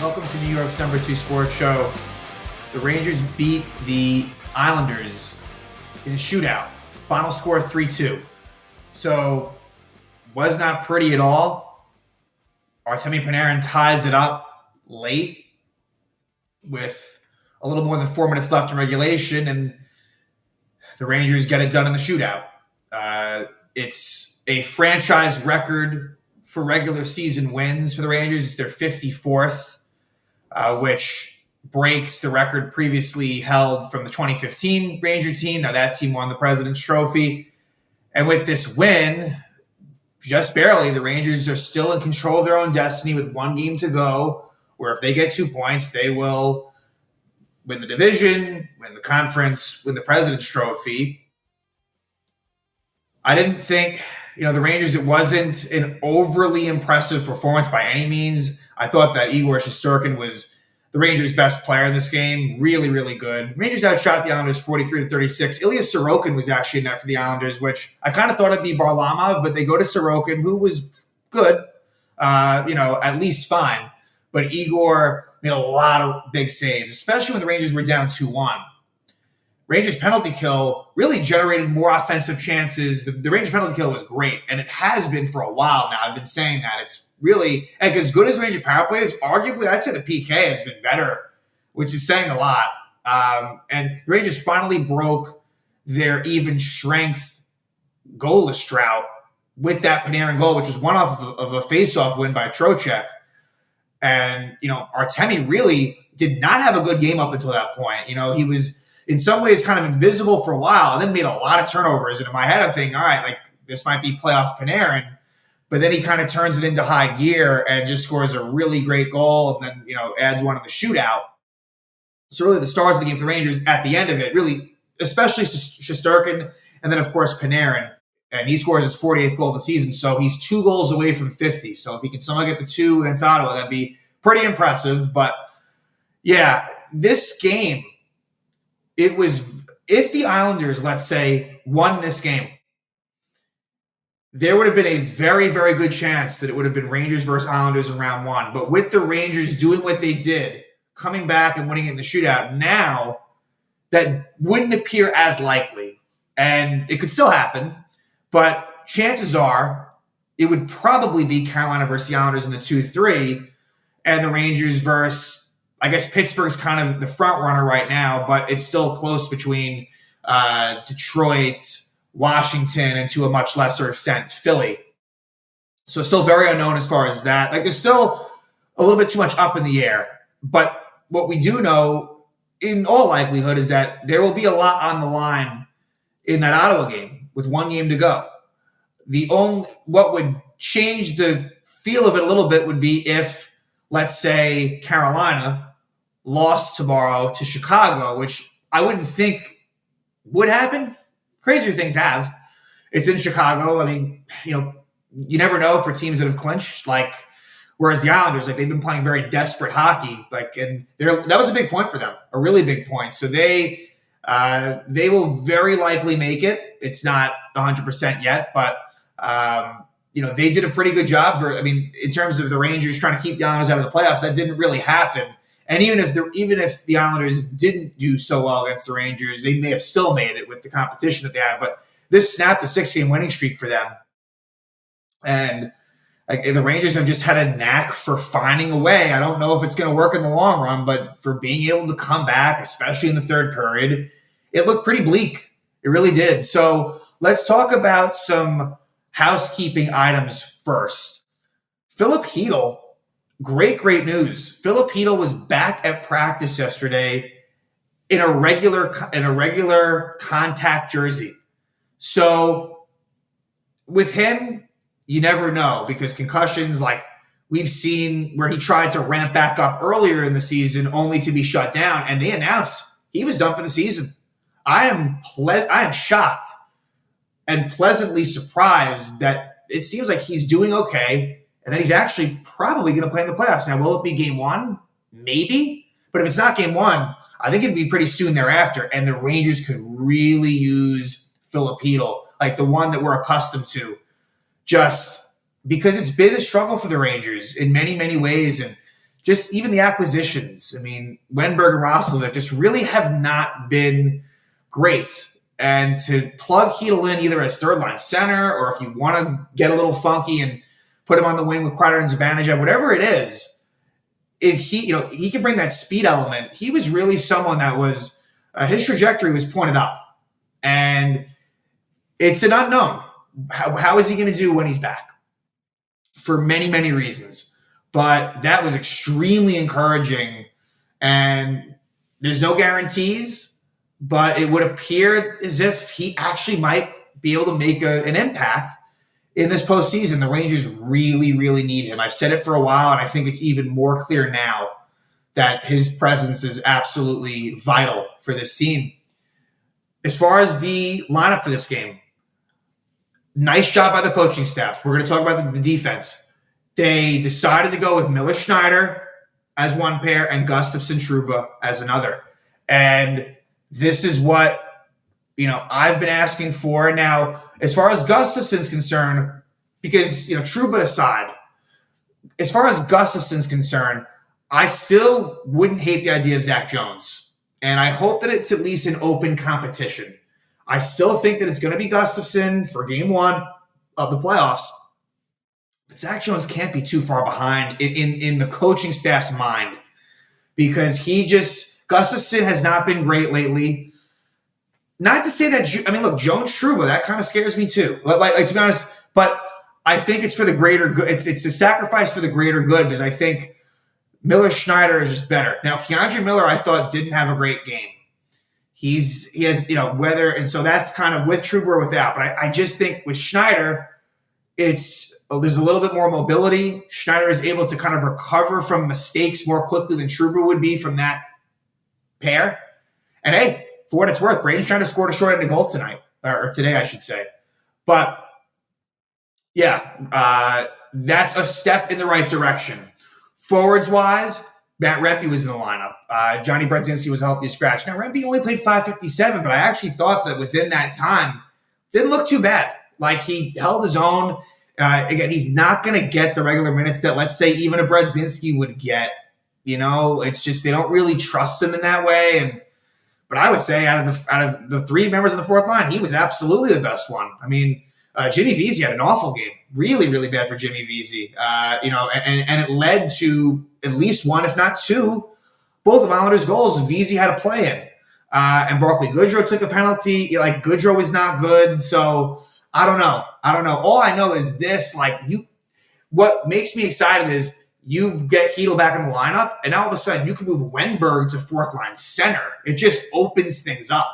Welcome to New York's number 2 sports show. The Rangers beat the Islanders in a shootout. Final score 3-2. So, was not pretty at all. Artemi Panarin ties it up late with a little more than 4 minutes left in regulation, and the Rangers get it done in the shootout. It's a franchise record for regular season wins for the Rangers. It's their 54th. Which breaks the record previously held from the 2015 Ranger team. Now that team won the President's Trophy. And with this win, just barely, the Rangers are still in control of their own destiny with 1 game to go, where if they get 2 points, they will win the division, win the conference, win the President's Trophy. I didn't think, the Rangers, it wasn't an overly impressive performance by any means. I thought that Igor Shesterkin was the Rangers' best player in this game. Really, really good. Rangers outshot the Islanders 43-36. Ilya Sorokin was actually in net for the Islanders, which I kind of thought it'd be Varlamov, but they go to Sorokin, who was good, at least fine. But Igor made a lot of big saves, especially when the Rangers were down 2-1. Rangers penalty kill really generated more offensive chances. The Rangers penalty kill was great, and it has been for a while now. I've been saying that. It's really, as good as Ranger power play is, arguably, I'd say the PK has been better, which is saying a lot. And the Rangers finally broke their even strength goalless drought with that Panarin goal, which was one off of a face-off win by Trocheck. And, Artemi really did not have a good game up until that point. He was in some ways kind of invisible for a while and then made a lot of turnovers. And in my head, I'm thinking, all right, this might be playoff Panarin. But then he kind of turns it into high gear and just scores a really great goal and then, adds one in the shootout. So really the stars of the game for the Rangers at the end of it, really, especially Shesterkin and then, of course, Panarin. And he scores his 48th goal of the season. So he's 2 goals away from 50. So if he can somehow get the 2 against Ottawa, that'd be pretty impressive. But, yeah, this game, it was, if the Islanders, let's say, won this game, there would have been a very, very good chance that it would have been Rangers versus Islanders in round 1. But with the Rangers doing what they did, coming back and winning in the shootout, now that wouldn't appear as likely. And it could still happen, but chances are it would probably be Carolina versus the Islanders in the 2-3 and the Rangers versus, I guess Pittsburgh's kind of the front runner right now, but it's still close between Detroit, Washington, and to a much lesser extent, Philly. So still very unknown as far as that. There's still a little bit too much up in the air. But what we do know, in all likelihood, is that there will be a lot on the line in that Ottawa game with 1 game to go. What would change the feel of it a little bit would be if, let's say, Carolina lost tomorrow to Chicago, which I wouldn't think would happen. Crazier things have. It's in Chicago. I mean, you never know for teams that have clinched. Whereas the Islanders, they've been playing very desperate hockey. And that was a big point for them, a really big point. So they will very likely make it. It's not 100% yet, but they did a pretty good job. In terms of the Rangers trying to keep the Islanders out of the playoffs, that didn't really happen. And even if the Islanders didn't do so well against the Rangers, they may have still made it with the competition that they have. But this snapped a 6-game winning streak for them. And the Rangers have just had a knack for finding a way. I don't know if it's going to work in the long run, but for being able to come back, especially in the third period, it looked pretty bleak. It really did. So let's talk about some housekeeping items first. Philip Hedl. Great news. Philip Hedl was back at practice yesterday in a regular contact jersey. So with him, you never know because concussions, we've seen where he tried to ramp back up earlier in the season only to be shut down, and they announced he was done for the season. I am shocked and pleasantly surprised that it seems like he's doing okay. And then he's actually probably going to play in the playoffs. Now, will it be game 1? Maybe. But if it's not game 1, I think it'd be pretty soon thereafter. And the Rangers could really use Philip Hedl, the one that we're accustomed to, just because it's been a struggle for the Rangers in many, many ways. And just even the acquisitions. I mean, Wenberg and Roslovic just really have not been great. And to plug Heedle in either as third line center, or if you want to get a little funky and put him on the wing with Kreider and Zibanejad, whatever it is, if he can bring that speed element. He was really someone that was his trajectory was pointed up, and it's an unknown. How is he going to do when he's back? For many, many reasons. But that was extremely encouraging, and there's no guarantees, but it would appear as if he actually might be able to make an impact in this postseason. The Rangers really, really need him. I've said it for a while, and I think it's even more clear now that his presence is absolutely vital for this team. As far as the lineup for this game, nice job by the coaching staff. We're going to talk about the defense. They decided to go with Miller Schneider as one pair and Gustafsson Trouba as another. And this is what, I've been asking for. Now, as far as Gustafsson's concerned, because, Trouba aside, as far as Gustafsson's concerned, I still wouldn't hate the idea of Zach Jones. And I hope that it's at least an open competition. I still think that it's going to be Gustafsson for game one of the playoffs. But Zach Jones can't be too far behind in the coaching staff's mind, because Gustafsson has not been great lately. Not to say that, Jones Trouba, that kind of scares me too. Like to be honest, but I think it's for the greater good. It's a sacrifice for the greater good, because I think Miller Schneider is just better. Now, Keandre Miller, I thought, didn't have a great game. He has, and so that's kind of with Trouba or without. But I just think with Schneider, there's a little bit more mobility. Schneider is able to kind of recover from mistakes more quickly than Trouba would be from that pair. And hey, for what it's worth, Braden Schneider scored a short-handed goal tonight, or today, I should say. But yeah, that's a step in the right direction. Forwards-wise, Matt Rempe was in the lineup. Johnny Brodzinski was a healthy scratch. Now, Rempe only played 557, but I actually thought that within that time, didn't look too bad. Like, he held his own. Again, he's not going to get the regular minutes that, let's say, even a Brodzinski would get. It's just they don't really trust him in that way. But I would say out of the three members of the fourth line, he was absolutely the best one. I mean, Jimmy Vesey had an awful game. Really, really bad for Jimmy Vesey. And it led to at least one, if not two, both of Islanders' goals Vesey had a play in. And Barclay Goodrow took a penalty. Like, Goodrow was not good. So I don't know. All I know is this, what makes me excited is you get Heedle back in the lineup, and all of a sudden you can move Wenberg to fourth line center. It just opens things up.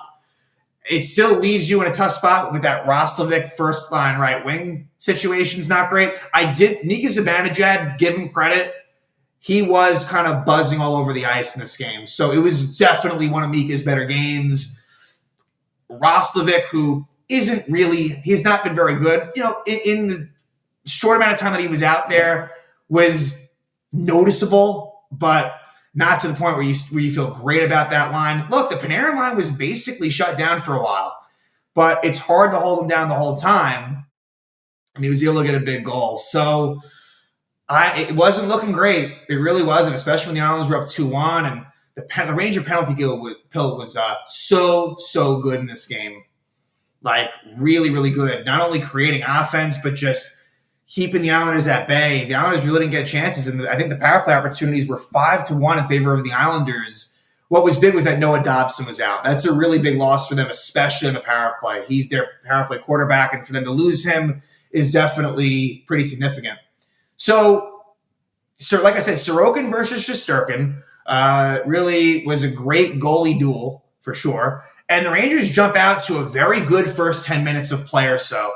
It still leaves you in a tough spot with that Roslovic first line right wing situation's not great. Mika Zibanejad, give him credit. He was kind of buzzing all over the ice in this game. So it was definitely one of Mika's better games. Roslovic, who he's not been very good. In the short amount of time that he was out there, was noticeable, but not to the point where you feel great about that line. Look, the Panarin line was basically shut down for a while, but it's hard to hold him down the whole time. And he was able to get a big goal. So it wasn't looking great. It really wasn't, especially when the Islanders were up 2-1. And the Ranger penalty kill was so good in this game. Like, really, really good. Not only creating offense, but just keeping the Islanders at bay. The Islanders really didn't get chances, and I think the power play opportunities were 5-1 in favor of the Islanders. What was big was that Noah Dobson was out. That's a really big loss for them, especially in the power play. He's their power play quarterback, and for them to lose him is definitely pretty significant. So like I said, Sorokin versus Shesterkin really was a great goalie duel for sure. And the Rangers jump out to a very good first 10 minutes of play or so.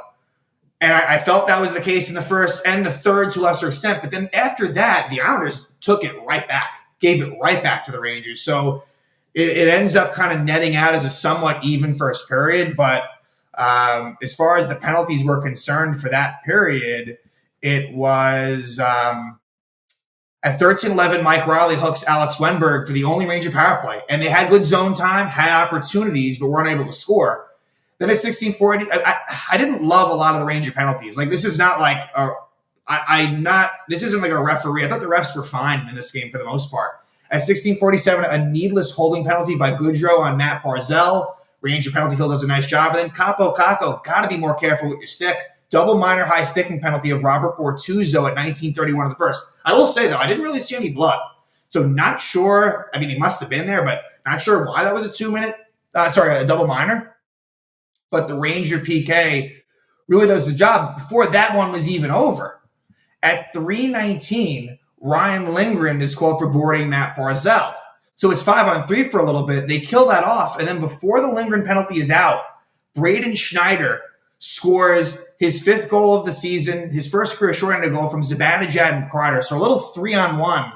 And I felt that was the case in the first and the third to a lesser extent. But then after that, the Islanders took it right back, gave it right back to the Rangers. So it ends up kind of netting out as a somewhat even first period. But as far as the penalties were concerned for that period, it was at 13-11, Mike Riley hooks Alex Wenberg for the only Ranger power play. And they had good zone time, had opportunities, but weren't able to score. Then at 16-40, I didn't love a lot of the Ranger penalties. Like, this is not like This isn't like a referee. I thought the refs were fine in this game for the most part. At 16:47, a needless holding penalty by Goodrow on Matt Barzell. Ranger penalty kill does a nice job. And then Capo Caco, got to be more careful with your stick. Double minor high sticking penalty of Robert Bortuzzo at 19:31 of the first. I will say, though, I didn't really see any blood. So not sure. I mean, he must have been there, but not sure why that was a double minor. But the Ranger PK really does the job before that one was even over. At 3:19, Ryan Lindgren is called for boarding Matt Barzell. So it's 5-on-3 for a little bit. They kill that off, and then before the Lindgren penalty is out, Braden Schneider scores his 5th goal of the season, his first career shorthanded goal from Zibanejad and Kreider. So a little 3-on-1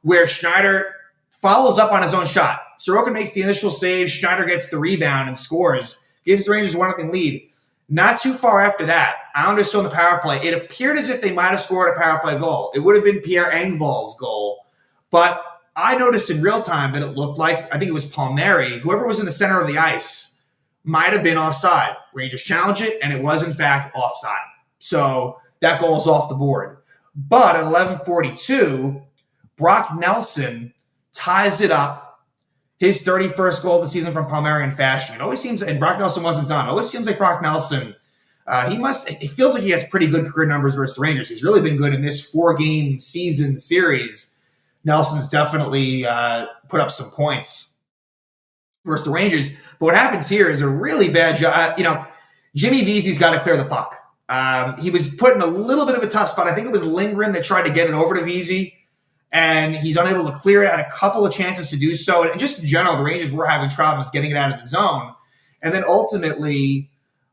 where Schneider follows up on his own shot. Sorokin makes the initial save, Schneider gets the rebound and scores, gives the Rangers a 1-0 lead. Not too far after that, Islanders still in the power play. It appeared as if they might have scored a power play goal. It would have been Pierre Engvall's goal. But I noticed in real time that it looked like, I think it was Palmieri, whoever was in the center of the ice, might have been offside. Rangers challenged it, and it was, in fact, offside. So that goal is off the board. But at 11:42, Brock Nelson ties it up. His 31st goal of the season from Palmieri in fashion. It always seems, and Brock Nelson wasn't done. It always seems like Brock Nelson, it feels like he has pretty good career numbers versus the Rangers. He's really been good in this 4-game season series. Nelson's definitely put up some points versus the Rangers. But what happens here is a really bad job. Jimmy Vesey's got to clear the puck. He was put in a little bit of a tough spot. I think it was Lindgren that tried to get it over to Vesey. And he's unable to clear it. Had a couple of chances to do so. And just in general, the Rangers were having problems getting it out of the zone. And then ultimately,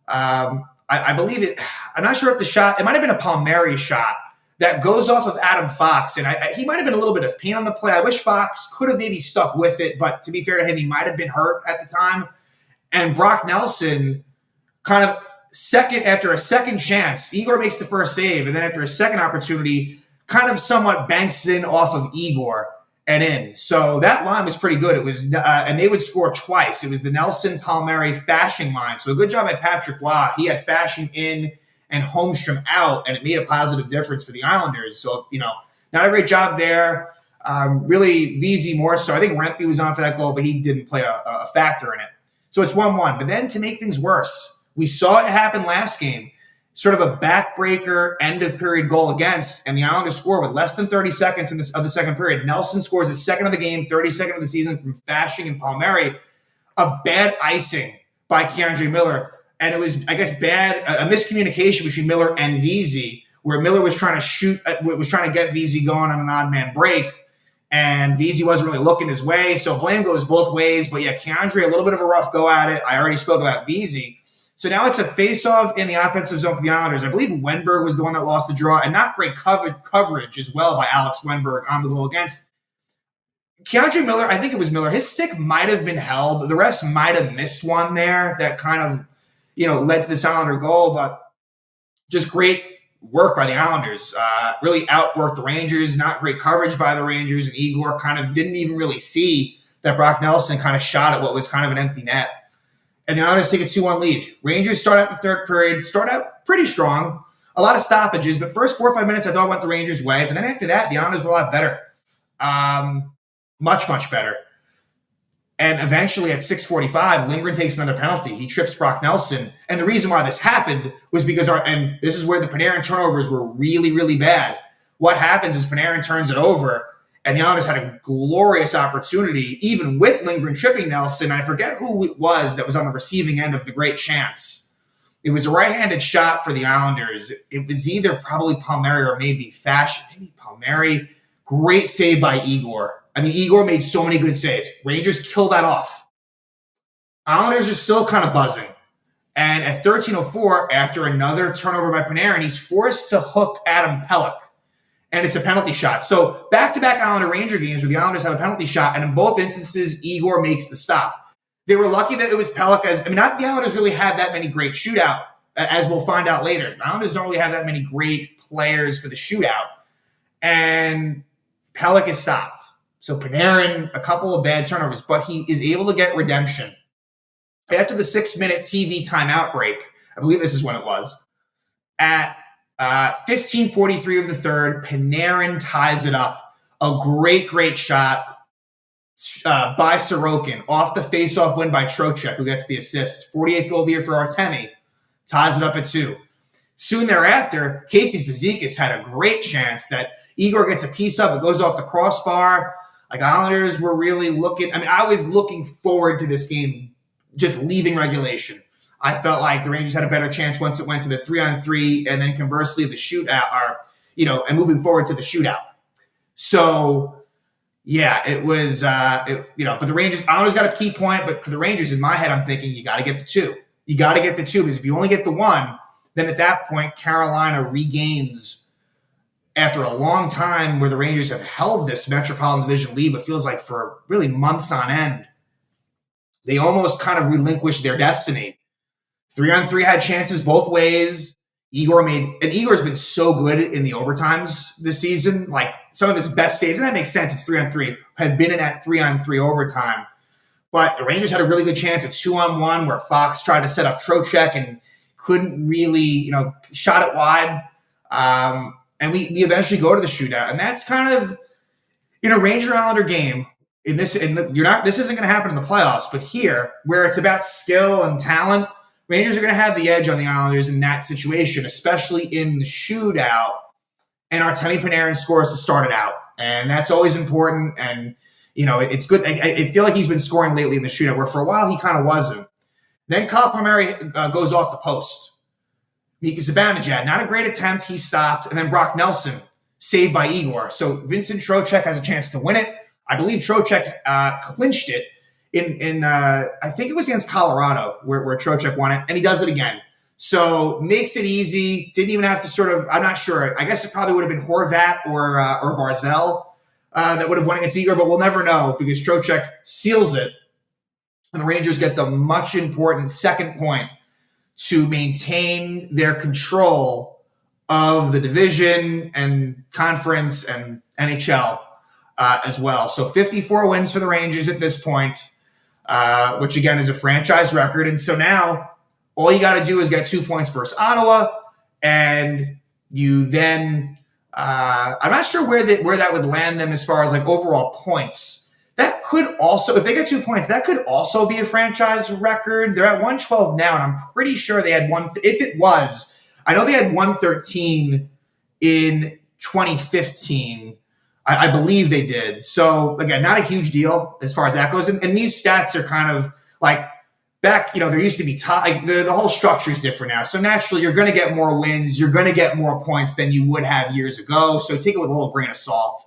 I believe it, I'm not sure if the shot, it might have been a Palmieri shot that goes off of Adam Fox. And he might have been a little bit of pain on the play. I wish Fox could have maybe stuck with it. But to be fair to him, he might have been hurt at the time. And Brock Nelson kind of after a second chance, Igor makes the first save. And then after a second opportunity, kind of somewhat banks in off of Igor and in. So that line was pretty good. It was, and they would score twice. It was the Nelson Palmieri Fasching line. So a good job by Patrick Waugh. He had Fasching in and Holmstrom out, and it made a positive difference for the Islanders. So, not a great job there. Really, Vesey more so. I think Rempe was on for that goal, but he didn't play a factor in it. So it's 1-1. But then to make things worse, we saw it happen last game. Sort of a backbreaker end-of-period goal against, and the Islanders score with less than 30 seconds of the second period. Nelson scores his second of the game, 32nd of the season from Fasching and Palmieri. A bad icing by Keandre Miller. And it was, I guess, a miscommunication between Miller and Vesey, where Miller was trying to get Vesey going on an odd-man break, and Vesey wasn't really looking his way. So blame goes both ways. But yeah, Keandre, a little bit of a rough go at it. I already spoke about Vesey. So now it's a face-off in the offensive zone for the Islanders. I believe Wenberg was the one that lost the draw, and not great coverage as well by Alex Wenberg on the goal against. Keandre Miller, I think it was Miller, his stick might have been held. The refs might have missed one there that kind of, led to this Islander goal, but just great work by the Islanders. Really outworked the Rangers, not great coverage by the Rangers, and Igor kind of didn't even really see that Brock Nelson kind of shot at what was kind of an empty net. And the Islanders take a 2-1 lead. Rangers start out the third period, start out pretty strong. A lot of stoppages, but first 4 or 5 minutes I thought went the Rangers' way. But then after that, the Islanders were a lot better. Much, much better. And eventually at 6:45, Lindgren takes another penalty. He trips Brock Nelson. And the reason why this happened was because and this is where the Panarin turnovers were really, really bad. What happens is Panarin turns it over, and the Islanders had a glorious opportunity, even with Lindgren tripping Nelson. I forget who it was that was on the receiving end of the great chance. It was a right-handed shot for the Islanders. It was either probably Palmieri or maybe Fasching. Maybe Palmieri. Great save by Igor. Igor made so many good saves. Rangers kill that off. Islanders are still kind of buzzing. And at 13:04, after another turnover by Panarin, he's forced to hook Adam Pelech. And it's a penalty shot. So back-to-back Islander-Ranger games where the Islanders have a penalty shot, and in both instances, Igor makes the stop. They were lucky that it was Pelech. Not the Islanders really had that many great shootout, as we'll find out later. The Islanders don't really have that many great players for the shootout. And Pelech is stopped. So Panarin, a couple of bad turnovers, but he is able to get redemption. After the 6-minute TV timeout break, I believe this is when it was, at 15:43 of the third, Panarin ties it up. A great shot by Sorokin off the face-off win by Trocheck, who gets the assist. 48th goal of the year for Artemi. Ties it up at 2. Soon thereafter, Casey Cizikas had a great chance that Igor gets a piece of. It goes off the crossbar. Like, Islanders were really looking. I mean, I was looking forward to this game just leaving regulation. I felt like the Rangers had a better chance once it went to the 3-on-3, and then conversely the shootout, and moving forward to the shootout. So, yeah, it was, but the Rangers, Islanders got a key point, but for the Rangers, in my head, I'm thinking you got to get the 2. You got to get the 2, because if you only get the 1, then at that point, Carolina regains, after a long time where the Rangers have held this Metropolitan Division lead, but feels like for really months on end, they almost kind of relinquished their destiny. 3-on-3 had chances both ways. Igor's been so good in the overtimes this season. Like, some of his best saves, and that makes sense, it's 3-on-3, have been in that 3-on-3 overtime. But the Rangers had a really good chance at 2-on-1 where Fox tried to set up Trocheck and couldn't really, shot it wide. And we eventually go to the shootout. And that's kind of, in a Ranger-Islander game, this isn't going to happen in the playoffs, but here, where it's about skill and talent, Rangers are going to have the edge on the Islanders in that situation, especially in the shootout. And Artemi Panarin scores to start it out. And that's always important. And, it's good. I feel like he's been scoring lately in the shootout, where for a while he kind of wasn't. Then Kyle Palmieri goes off the post. Mika Zibanejad, not a great attempt. He stopped. And then Brock Nelson, saved by Igor. So Vincent Trocheck has a chance to win it. I believe Trocheck clinched it in I think it was against Colorado where Trocheck won it, and he does it again. So makes it easy. Didn't even have to sort of, I'm not sure. I guess it probably would have been Horvat or Barzell that would have won against Igor, but we'll never know because Trocheck seals it. And the Rangers get the much important second point to maintain their control of the division and conference and NHL as well. So 54 wins for the Rangers at this point, which again is a franchise record. And so now all you got to do is get 2 points versus Ottawa, and you then I'm not sure where that would land them as far as like overall points. That could also, if they get 2 points, that could also be a franchise record. They're at 112 now, and I'm pretty sure they had one. If it was, I know they had 113 in 2015. I believe they did. So again, not a huge deal as far as that goes. And these stats are kind of like back. There used to be like the whole structure is different now. So naturally, you're going to get more wins. You're going to get more points than you would have years ago. So take it with a little grain of salt.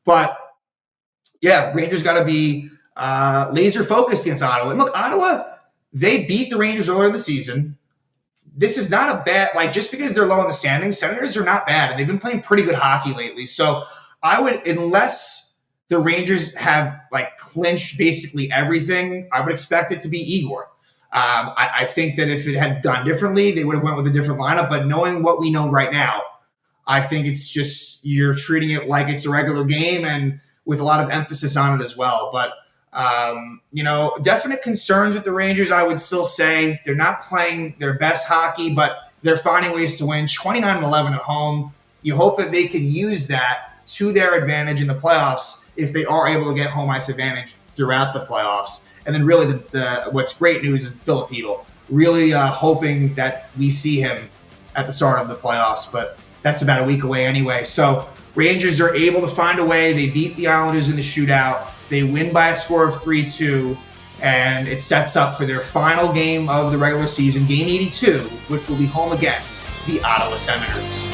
But yeah, Rangers got to be laser focused against Ottawa. And look, Ottawa, they beat the Rangers earlier in the season. This is not a bad, like, just because they're low in the standings, Senators are not bad, and they've been playing pretty good hockey lately. So I would, unless the Rangers have like clinched basically everything, I would expect it to be Igor. I think that if it had gone differently, they would have went with a different lineup. But knowing what we know right now, I think it's just you're treating it like it's a regular game and with a lot of emphasis on it as well. But, definite concerns with the Rangers, I would still say. They're not playing their best hockey, but they're finding ways to win 29-11 at home. You hope that they can use that to their advantage in the playoffs if they are able to get home ice advantage throughout the playoffs. And then really what's great news is Filipino. Really hoping that we see him at the start of the playoffs, but that's about a week away anyway. So Rangers are able to find a way. They beat the Islanders in the shootout. They win by a score of 3-2, and it sets up for their final game of the regular season, Game 82, which will be home against the Ottawa Senators.